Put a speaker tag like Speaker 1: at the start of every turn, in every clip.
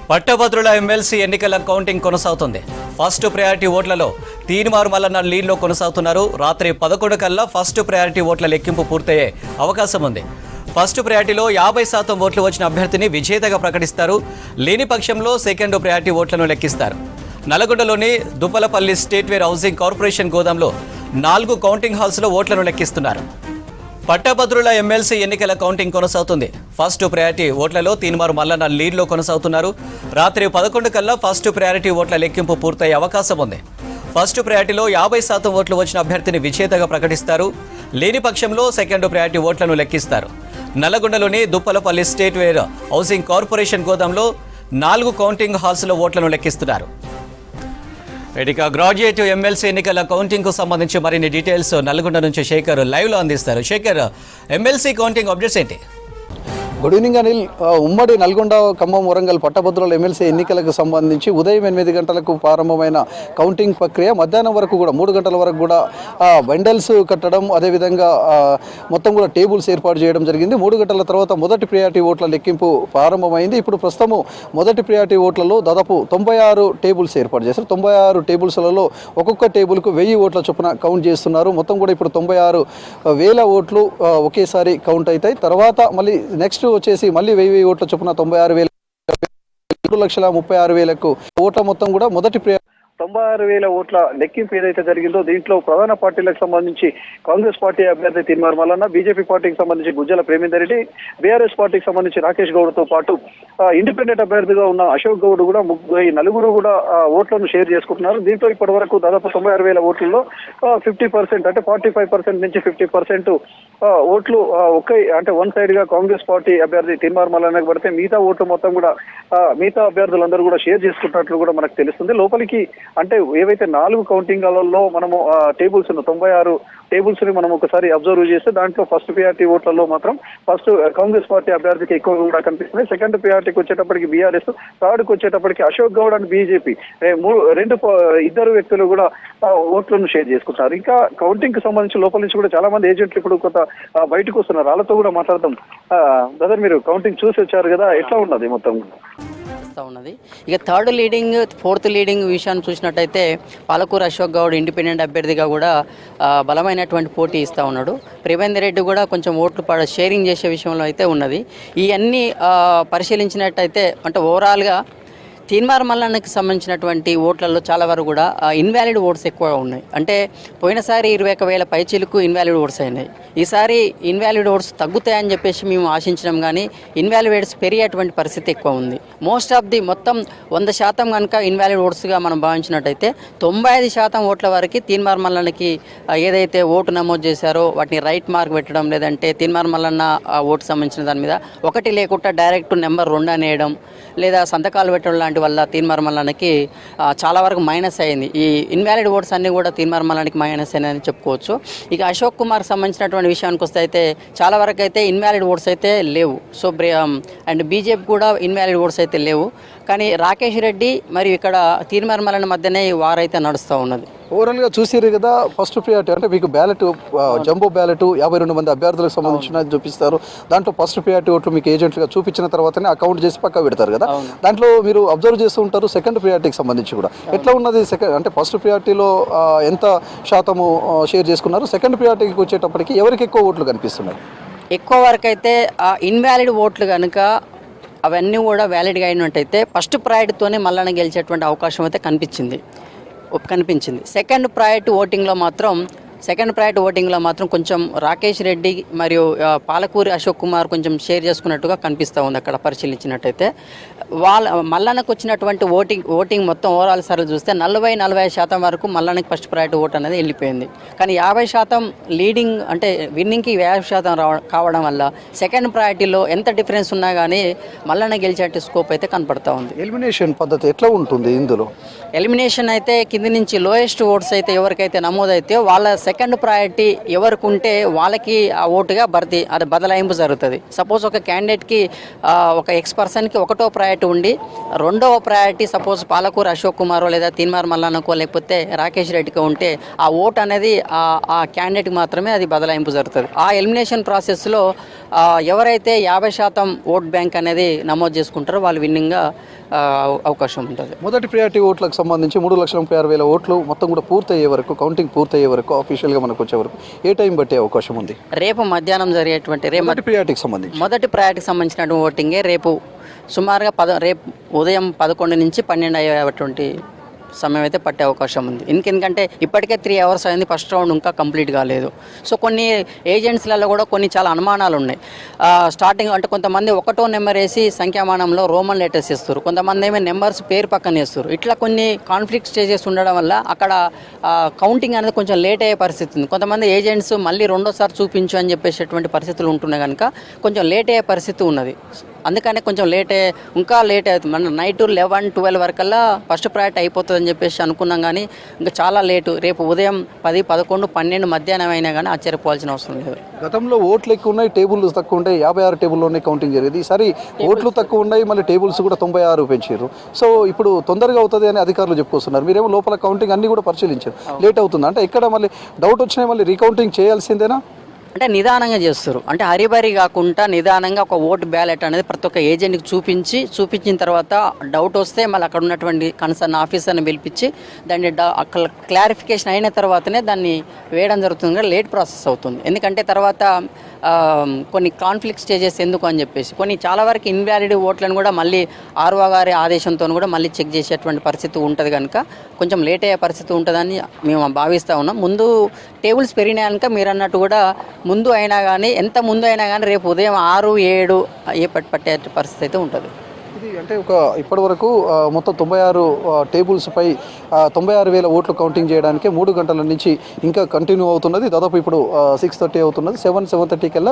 Speaker 1: పట్టభద్రుల ఎమ్మెల్సీ ఎన్నికల కౌంటింగ్ కొనసాగుతుంది. ఫస్ట్ ప్రయారిటీ ఓట్లలో తీన్మార్ మల్లన్న లీడ్లో కొనసాగుతున్నారు. రాత్రి 11 కల్లా ఫస్ట్ ప్రయారిటీ ఓట్ల లెక్కింపు పూర్తయ్యే అవకాశం ఉంది. ఫస్ట్ ప్రయారిటీలో 50% ఓట్లు వచ్చిన అభ్యర్థిని విజేతగా ప్రకటిస్తారు. లేని పక్షంలో సెకండ్ ప్రయారిటీ ఓట్లను లెక్కిస్తారు. నల్గొండలోని దుప్పలపల్లి స్టేట్వేర్ హౌసింగ్ కార్పొరేషన్ గోదాంలో 4 కౌంటింగ్ హాల్స్లో ఓట్లను లెక్కిస్తున్నారు. పట్టభద్రుల ఎమ్మెల్సీ ఎన్నికల కౌంటింగ్ కొనసాగుతుంది. ఫస్ట్ ప్రయారిటీ ఓట్లలో తీన్మార్ మల్లన్న లీడ్లో కొనసాగుతున్నారు. రాత్రి 11 కల్లా ఫస్ట్ ప్రయారిటీ ఓట్ల లెక్కింపు పూర్తయ్యే అవకాశం ఉంది. ఫస్ట్ ప్రయారిటీలో 50% ఓట్లు వచ్చిన అభ్యర్థిని విజేతగా ప్రకటిస్తారు. లేని పక్షంలో సెకండ్ ప్రయారిటీ ఓట్లను లెక్కిస్తారు. నల్లగొండలోని దుప్పలపల్లి స్టేట్వేర్ హౌసింగ్ కార్పొరేషన్ గోదాంలో 4 కౌంటింగ్ హాల్స్లో ఓట్లను లెక్కిస్తున్నారు. ఇక గ్రాడ్యుయేట్ ఎమ్మెల్సీ ఎన్నికల కౌంటింగ్కు సంబంధించి మరిన్ని డీటెయిల్స్ నల్గొండ నుంచి శేఖర్ లైవ్లో అందిస్తారు. శేఖర్, ఎమ్మెల్సీ కౌంటింగ్ అప్డేట్స్ ఏంటి?
Speaker 2: Good evening Anil. ఉమ్మడి నల్గొండ, ఖమ్మం, వరంగల్ పట్టభద్రుల ఎమ్మెల్సీ ఎన్నికలకు సంబంధించి ఉదయం 8 గంటలకు ప్రారంభమైన కౌంటింగ్ ప్రక్రియ మధ్యాహ్నం వరకు కూడా 3 గంటల వరకు కూడా బండల్స్ కట్టడం, అదేవిధంగా మొత్తం కూడా టేబుల్స్ ఏర్పాటు చేయడం జరిగింది. 3 గంటల తర్వాత మొదటి ప్రియారిటీ ఓట్ల లెక్కింపు ప్రారంభమైంది. ఇప్పుడు ప్రస్తుతము మొదటి ప్రియారిటీ ఓట్లలో దాదాపు 96 టేబుల్స్ ఏర్పాటు చేశారు. 96 టేబుల్స్లలో ఒక్కొక్క టేబుల్కు 1000 ఓట్ల చొప్పున కౌంట్ చేస్తున్నారు. మొత్తం కూడా ఇప్పుడు 96,000 ఓట్లు ఒకేసారి కౌంట్ అవుతాయి. తర్వాత మళ్ళీ నెక్స్ట్ వచ్చేసి మళ్ళీ 1000 ఓట్ల చొప్పున 96,000 2,36,000 ఓట్ల మొత్తం కూడా మొదటి 96,000 ఓట్ల లెక్కింపు ఏదైతే జరిగిందో దీంట్లో ప్రధాన పార్టీలకు సంబంధించి కాంగ్రెస్ పార్టీ అభ్యర్థి తీన్మార్ మల్లన్న, బీజేపీ పార్టీకి సంబంధించి గుజ్జల ప్రేమేందర్ రెడ్డి, బీఆర్ఎస్ పార్టీకి సంబంధించి రాకేష్ గౌడ్తో పాటు ఇండిపెండెంట్ అభ్యర్థిగా ఉన్న అశోక్ గౌడ్ కూడా నలుగురు కూడా ఓట్లను షేర్ చేసుకుంటున్నారు. దీంట్లో ఇప్పటి వరకు దాదాపు 96,000 ఓట్లలో 50% అంటే 45% నుంచి 50% ఓట్లు అంటే వన్ సైడ్ గా కాంగ్రెస్ పార్టీ అభ్యర్థి తీన్మార్ మల్లన్నకు పడితే మిగతా ఓట్లు మొత్తం కూడా మిగతా అభ్యర్థులందరూ కూడా షేర్ చేసుకుంటున్నట్లు కూడా మనకు తెలుస్తుంది. లోపలికి అంటే ఏవైతే 4 కౌంటింగ్ హాల్లో మనము టేబుల్స్ 96 టేబుల్స్ ని మనం ఒకసారి అబ్జర్వ్ చేస్తే దాంట్లో ఫస్ట్ ప్రియారిటీ ఓట్లలో మాత్రం ఫస్ట్ కాంగ్రెస్ పార్టీ అభ్యర్థికి ఎక్కువ కూడా కనిపిస్తుంది. సెకండ్ ప్రియారిటీకి వచ్చేటప్పటికి బీఆర్ఎస్, థర్డ్ కి వచ్చేటప్పటికి అశోక్ గౌడ్ అండ్ బీజేపీ ఇద్దరు వ్యక్తులు కూడా ఓట్లను షేర్ చేసుకుంటారు. ఇంకా కౌంటింగ్ కి సంబంధించి లోపల నుంచి కూడా చాలా మంది ఏజెంట్లు ఇప్పుడు కొంత బయటకు వస్తున్నారు. వాళ్ళతో కూడా మాట్లాడదాం. బ్రదర్, మీరు కౌంటింగ్ చూసి వచ్చారు కదా, ఎట్లా ఉన్నది మొత్తం?
Speaker 3: ఉన్నది ఇక థర్డ్ లీడింగ్, ఫోర్త్ లీడింగ్ విషయాన్ని చూసినట్టయితే పాలకూరు అశోక్ గౌడ్ ఇండిపెండెంట్ అభ్యర్థిగా కూడా బలమైనటువంటి పోటీ ఇస్తూ ఉన్నాడు. ప్రేమేందర్ రెడ్డి కూడా కొంచెం ఓట్లు షేరింగ్ చేసే విషయంలో అయితే ఉన్నది. ఇవన్నీ పరిశీలించినట్టయితే అంటే ఓవరాల్గా తీన్మార్ మల్లన్నకి సంబంధించినటువంటి ఓట్లలో చాలా వరకు కూడా ఇన్వాలిడ్ ఓట్స్ ఎక్కువగా ఉన్నాయి. అంటే పోయినసారి 21,000 పైచీలకు ఇన్వాలిడ్ ఓట్స్ అయినాయి. ఈసారి ఇన్వాలిడ్ ఓట్స్ తగ్గుతాయని చెప్పేసి మేము ఆశించినాం, కానీ ఇన్వాలిడ్ ఓట్స్ పెరిగేటువంటి పరిస్థితి ఎక్కువ ఉంది. మోస్ట్ ఆఫ్ ది మొత్తం 100% కనుక ఇన్వాలిడ్ ఓట్స్గా మనం భావించినట్టయితే 95% ఓట్ల వరకు తీన్మార్ మల్లన్నకి ఏదైతే ఓటు నమోదు చేశారో వాటిని రైట్ మార్క్ పెట్టడం, లేదంటే తీన్మార్ మల్లన్న ఓటు సంబంధించిన దాని మీద ఒకటి లేకుండా డైరెక్ట్ నెంబర్ 2 అనేయడం, లేదా సంతకాలు పెట్టడం లాంటి వల్ల తీన్మార్ మల్లన్నకి చాలా వరకు మైనస్ అయింది. ఈ ఇన్వాలిడ్ ఓట్స్ అన్నీ కూడా తీన్మార్ మల్లన్నకి మైనస్ అయినాయని చెప్పుకోవచ్చు. ఇక అశోక్ కుమార్ సంబంధించినటువంటి విషయానికి వస్తే అయితే చాలా వరకు అయితే ఇన్వాలిడ్ ఓట్స్ అయితే లేవు. సో అండ్ బీజేపీ కూడా ఇన్వాలిడ్ ఓట్స్ అయితే లేవు. కానీ రాకేష్ రెడ్డి మరియు ఇక్కడ తీన్మార్ మల్లన్న మధ్యనే వార్ అయితే నడుస్తూ ఉన్నది.
Speaker 2: ఓవరాల్గా చూసారు కదా, ఫస్ట్ ప్రియారిటీ అంటే మీకు బ్యాలెట్, జంబో బ్యాలెట్ 52 మంది అభ్యర్థులకు సంబంధించిన చూపిస్తారు. దాంట్లో ఫస్ట్ ప్రియారిటీ ఓట్లు మీకు ఏజెంట్గా చూపించిన తర్వాతనే అకౌంట్ చేసి పక్క పెడతారు కదా. దాంట్లో మీరు అబ్జర్వ్ చేస్తూ ఉంటారు సెకండ్ ప్రియారిటీకి సంబంధించి కూడా ఎట్లా ఉన్నది. అంటే ఫస్ట్ ప్రియారిటీలో ఎంత శాతము షేర్ చేసుకున్నారు, సెకండ్ ప్రియారిటీకి వచ్చేటప్పటికి ఎవరికి ఎక్కువ ఓట్లు కనిపిస్తున్నాయి?
Speaker 3: ఎక్కువ వరకు అయితే ఇన్వాలిడ్ ఓట్లు కనుక అవన్నీ కూడా వ్యాలిడ్గా అయినట్టయితే ఫస్ట్ ప్రయారిటీతోనే మల్లన్న గెలిచేటువంటి అవకాశం అయితే కనిపించింది. సెకండ్ ప్రయారిటీ ఓటింగ్లో మాత్రం కొంచెం రాకేష్ రెడ్డి మరియు పాలకూరి అశోక్ కుమార్ కొంచెం షేర్ చేసుకున్నట్టుగా కనిపిస్తూ ఉంది. అక్కడ పరిశీలించినట్టయితే మల్లన్నకు వచ్చినటువంటి ఓటింగ్ మొత్తం ఓవరాల్ సార్లు చూస్తే 40-45% వరకు మల్లన్నకి ఫస్ట్ ప్రయారిటీ ఓట్ అనేది వెళ్ళిపోయింది. కానీ 50% లీడింగ్ అంటే విన్నింగ్కి 50% కావడం వల్ల సెకండ్ ప్రయారిటీలో ఎంత డిఫరెన్స్ ఉన్నా కానీ మల్లన్న గెలిచే స్కోప్ అయితే కనపడతా ఉంది.
Speaker 2: ఎలిమినేషన్ పద్ధతి ఎట్లా ఉంటుంది ఇందులో?
Speaker 3: ఎలిమినేషన్ అయితే కింది నుంచి లోయెస్ట్ ఓట్స్ అయితే ఎవరికైతే నమోదైతే వాళ్ళ సెకండ్ ప్రయారిటీ ఎవరికి ఉంటే వాళ్ళకి ఆ ఓటుగా బదలాయింపు జరుగుతుంది. సపోజ్ ఒక క్యాండిడేట్కి ఒక ఎక్స్-పర్సన్కి ఒకటో ప్రయారిటీ ఉండి రెండవ ప్రయారిటీ సపోజ్ పాలకూరు అశోక్ కుమారో లేదా తీన్మార్ మల్లన్నకో లేకపోతే రాకేష్ రెడ్డికో ఉంటే ఆ ఓటు అనేది ఆ క్యాండిడేట్కి మాత్రమే అది బదలాయింపు జరుగుతుంది. ఆ ఎలిమినేషన్ ప్రాసెస్లో ఎవరైతే 50% ఓట్ బ్యాంక్ అనేది నమోదు చేసుకుంటారో వాళ్ళు విన్నింగ్గా అవకాశం ఉంటుంది.
Speaker 2: మొదటి ప్రియారిటీ ఓట్లకు సంబంధించి 3,36,000 ఓట్లు మొత్తం కూడా పూర్తయ్యే వరకు, కౌంటింగ్ పూర్తయ్యే వరకు, అఫీషియల్గా మనకు వచ్చే వరకు ఏ టైం బట్టే అవకాశం ఉంది?
Speaker 3: రేపు మధ్యాహ్నం జరిగేటువంటి
Speaker 2: మొదటి ప్రియారిటీకి సంబంధించి
Speaker 3: సంబంధించిన ఓటింగే రేపు సుమారుగా రేపు ఉదయం 11 నుంచి 12 అయ్యేటువంటి సమయం అయితే పట్టే అవకాశం ఉంది. ఎందుకంటే ఇప్పటికే 3 అవర్స్ అయింది, ఫస్ట్ రౌండ్ ఇంకా కంప్లీట్ కాలేదు. సో కొన్ని ఏజెంట్స్లలో కూడా కొన్ని చాలా అనుమానాలు ఉన్నాయి. స్టార్టింగ్ అంటే కొంతమంది 1వ నెంబర్ వేసి సంఖ్యామానంలో రోమన్ లెటర్స్ ఇస్తారు, కొంతమంది ఏమో నెంబర్స్ పేరు పక్కన వేస్తారు. ఇట్లా కొన్ని కాన్ఫ్లిక్ట్ స్టేజెస్ ఉండడం వల్ల అక్కడ కౌంటింగ్ అనేది కొంచెం లేట్ అయ్యే పరిస్థితి ఉంది. కొంతమంది ఏజెంట్స్ మళ్ళీ రెండోసారి చూపించు అని చెప్పేసేటువంటి పరిస్థితులు ఉంటున్నాయి కనుక కొంచెం లేట్ అయ్యే పరిస్థితి ఉన్నది. అందుకనే కొంచెం ఇంకా లేట్ అవుతుంది. మన నైట్ 11-12 వరకల్లా ఫస్ట్ ప్రయారిటీ అయిపోతుందని చెప్పేసి అనుకున్నాం, కానీ ఇంకా చాలా లేటు. రేపు ఉదయం 10, 11, 12 మధ్యాహ్నం అయినా కానీ ఆశ్చర్యపోవాల్సిన అవసరం లేదు.
Speaker 2: గతంలో ఓట్లు ఎక్కువ ఉన్నాయి, టేబుల్స్ తక్కువ ఉంటాయి, 56 టేబుల్లోనే కౌంటింగ్ జరిగేది. ఈసారి ఓట్లు తక్కువ ఉన్నాయి, మళ్ళీ టేబుల్స్ కూడా 96 పెంచారు. సో ఇప్పుడు తొందరగా అవుతుంది అని అధికారులు చెప్పుకొస్తున్నారు. మీరేమో లోపల కౌంటింగ్ అన్ని కూడా పరిశీలించారు, లేట్ అవుతుంది అంటే ఎక్కడ మళ్ళీ డౌట్ వచ్చినా మళ్ళీ రీకౌంటింగ్ చేయాల్సిందేనా?
Speaker 3: అంటే నిదానంగా చేస్తారు, అంటే హరిబరి కాకుండా నిదానంగా ఒక ఓటు బ్యాలెట్ అనేది ప్రతి ఒక్క ఏజెంట్కి చూపించిన తర్వాత డౌట్ వస్తే మళ్ళీ అక్కడ ఉన్నటువంటి కన్సర్న్ ఆఫీసర్ని పిలిపించి దాన్ని క్లారిఫికేషన్ అయిన తర్వాతనే దాన్ని వేయడం జరుగుతుంది. లేట్ ప్రాసెస్ అవుతుంది, ఎందుకంటే తర్వాత కొన్ని కాన్ఫ్లిక్ట్ స్టేజెస్ ఎందుకు అని చెప్పేసి కొన్ని చాలా వరకు ఇన్వాలిడ్ ఓట్లను కూడా మళ్ళీ ఆర్ఓ గారి ఆదేశంతో కూడా మళ్ళీ చెక్ చేసేటువంటి పరిస్థితి ఉంటుంది కనుక కొంచెం లేట్ అయ్యే పరిస్థితి ఉంటుందని మేము భావిస్తూ ఉన్నాం. ముందు టేబుల్స్ పెరిగినా కనుక మీరు అన్నట్టు కూడా ముందు అయినా కానీ ఎంత ముందు అయినా కానీ రేపు ఉదయం 6-7 పట్టే పరిస్థితి అయితే ఉంటుంది.
Speaker 2: ఇది అంటే ఇప్పటి వరకు మొత్తం 96 టేబుల్స్పై 96,000 ఓట్లు కౌంటింగ్ చేయడానికి 3 గంటల నుంచి ఇంకా కంటిన్యూ అవుతున్నది. దాదాపు ఇప్పుడు 6:30 అవుతున్నది. 7:30 కల్లా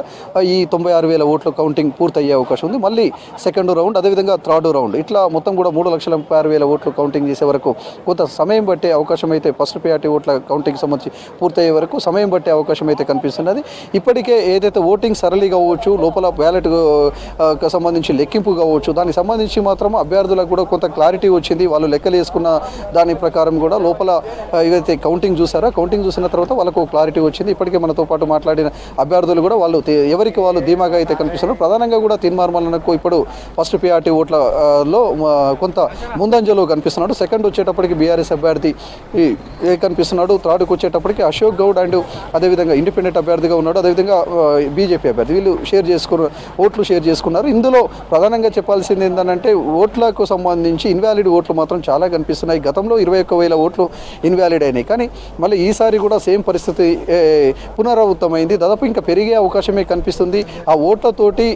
Speaker 2: ఈ 96,000 ఓట్లు కౌంటింగ్ పూర్తయ్యే అవకాశం ఉంది. మళ్ళీ సెకండ్ రౌండ్, అదేవిధంగా థర్డ్ రౌండ్, ఇట్లా మొత్తం కూడా 3,36,000 ఓట్లు కౌంటింగ్ చేసే వరకు కొంత సమయం బట్టే అవకాశం అయితే ఫస్ట్ ప్రియారిటీ ఓట్ల కౌంటింగ్ సంబంధించి పూర్తయ్యే వరకు సమయం బట్టే అవకాశం అయితే కనిపిస్తున్నది. ఇప్పటికే ఏదైతే ఓటింగ్ సరళి కావచ్చు, లోపల బ్యాలెట్ సంబంధించి లెక్కింపు కావచ్చు, దానికి సంబంధించి మాత్రం అభ్యర్థులకు కూడా కొంత క్లారిటీ వచ్చింది. వాళ్ళు లెక్కలు వేసుకున్న దాని ప్రకారం కూడా లోపల ఏదైతే కౌంటింగ్ చూసిన తర్వాత వాళ్ళకు క్లారిటీ వచ్చింది. ఇప్పటికే మనతో పాటు మాట్లాడిన అభ్యర్థులు కూడా వాళ్ళు ఎవరికి వాళ్ళు ధీమాగా అయితే కనిపిస్తున్నారు. ప్రధానంగా కూడా తీన్మార్మలకు ఇప్పుడు ఫస్ట్ ప్రియారిటీ ఓట్లలో కొంత ముందంజలో కనిపిస్తున్నాడు. సెకండ్ వచ్చేటప్పటికి బీఆర్ఎస్ అభ్యర్థి కనిపిస్తున్నాడు. థర్డ్కి వచ్చేటప్పటికి అశోక్ గౌడ్ అండ్ అదేవిధంగా ఇండిపెండెంట్ అభ్యర్థిగా ఉన్నాడు. అదేవిధంగా బీజేపీ అభ్యర్థి, వీళ్ళు ఓట్లు షేర్ చేసుకున్నారు. ఇందులో ప్రధానంగా చెప్పాల్సింది ఏంటంటే ఓట్లకు సంబంధించి ఇన్వాలిడ్ ఓట్లు మాత్రం చాలా కనిపిస్తున్నాయి. గతంలో 21,000 ఓట్లు ఇన్వాలిడ్ అయినాయి, కానీ మళ్ళీ ఈసారి కూడా సేమ్ పరిస్థితి పునరావృతమైంది. దాదాపు ఇంకా పెరిగే అవకాశమే కనిపిస్తుంది. ఆ ఓట్లతోటి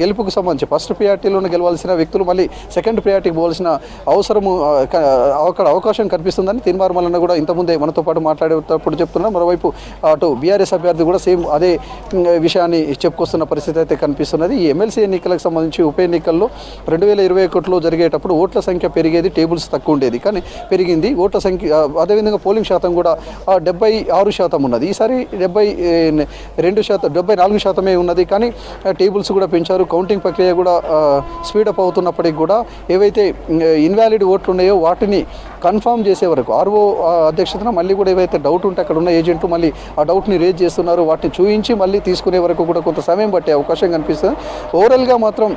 Speaker 2: గెలుపుకు సంబంధించి ఫస్ట్ ప్రియారిటీలోనే గెలవాల్సిన వ్యక్తులు మళ్ళీ సెకండ్ ప్రియారిటీకి పోవాల్సిన అవసరము అక్కడ అవకాశం కనిపిస్తుందని తీన్మార్మలన్న కూడా ఇంతకుముందే మనతో పాటు మాట్లాడేటప్పుడు చెప్తున్నారు. మరోవైపు అటు బీఆర్ఎస్ అభ్యర్థి కూడా సేమ్ అదే విషయాన్ని చెప్పుకొస్తున్న పరిస్థితి అయితే కనిపిస్తున్నది. ఈ ఎమ్మెల్సీ ఎన్నికలకు సంబంధించి ఉప ఎన్నికల్లో 2021లో జరిగేటప్పుడు ఓట్ల సంఖ్య పెరిగేది, టేబుల్స్ తక్కువ ఉండేది, కానీ పెరిగింది ఓట్ల సంఖ్య. అదేవిధంగా పోలింగ్ శాతం కూడా 76% ఉన్నది. ఈసారి 74% ఉన్నది, కానీ టేబుల్స్ కూడా పెంచారు. కౌంటింగ్ ప్రక్రియ కూడా స్పీడప్ అవుతున్నప్పటికీ కూడా ఏవైతే ఇన్వాలిడ్ ఓట్లు ఉన్నాయో వాటిని కన్ఫర్మ్ చేసే వరకు ఆర్ఓ అధ్యక్షతన మళ్ళీ కూడా ఏవైతే డౌట్ ఉంటే అక్కడ ఉన్న ఏజెంట్లు మళ్ళీ ఆ డౌట్ని రేజ్ చేస్తున్నారు. వాటిని చూపించి మళ్ళీ తీసుకునే వరకు కూడా కొంత సమయం పట్టే అవకాశం కనిపిస్తుంది. ఓవరాల్గా మాత్రం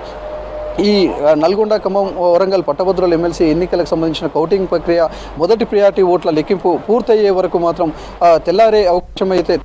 Speaker 2: ఈ నల్గొండ, ఖమ్మం, వరంగల్ పట్టభద్రుల ఎమ్మెల్సీ ఎన్నికలకు సంబంధించిన కౌంటింగ్ ప్రక్రియ మొదటి ప్రియారిటీ ఓట్ల లెక్కింపు పూర్తయ్యే వరకు మాత్రం తెల్లారే అవకాశం అయితే